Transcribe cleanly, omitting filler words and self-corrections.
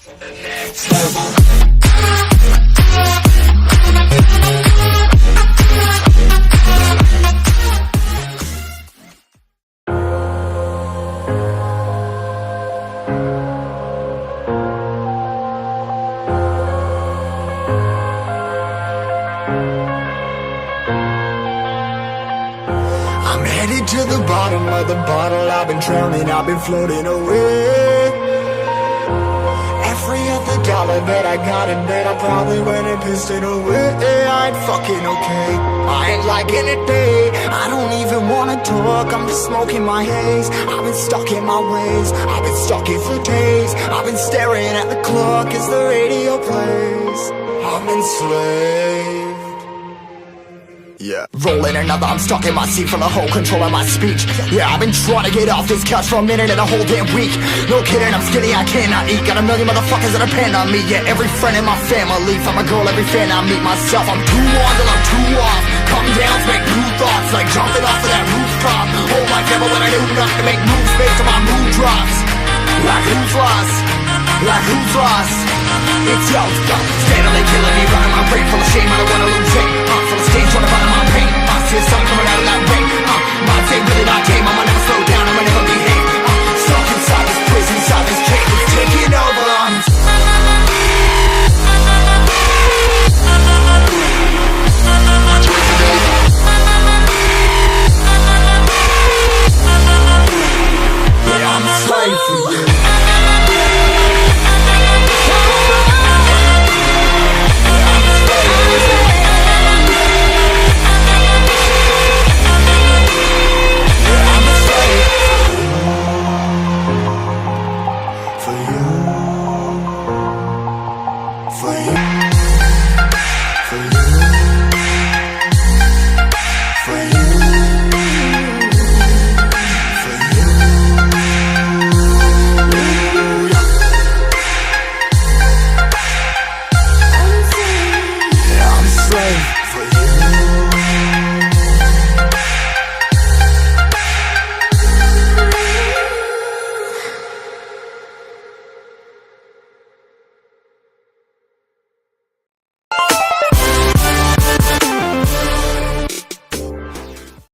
I'm headed to the bottom of the bottle. I've been drowning, I've been floating away. Every other dollar that I got in bed, I probably went and pissed it away. I ain't fucking okay, I ain't liking it, babe. I don't even wanna talk, I'm just smoking my haze. I've been stuck in my ways, I've been stuck here for days. I've been staring at the clock as the radio plays. I'm enslaved. Yeah, rolling another, I'm stuck in my seat from the whole control of my speech. Yeah, I've been trying to get off this couch for a minute and a whole damn week. No kidding, I'm skinny, I cannot eat. Got a million motherfuckers that depend on me. Yeah, every friend in my family, from a girl, every fan I meet myself. I'm too on till I'm too off. Come down to make new thoughts, like jumping off of that rooftop. Hold my camera when I do nothing to make moves based on my mood drops. Like who's lost? Like who's lost? It's yo, steadily killing me, running my brain full of shame. I don't wanna lose it. Full of stage, trying to find my pain. I see the sun coming out of that rain. My day really not tame, I'ma never slow down.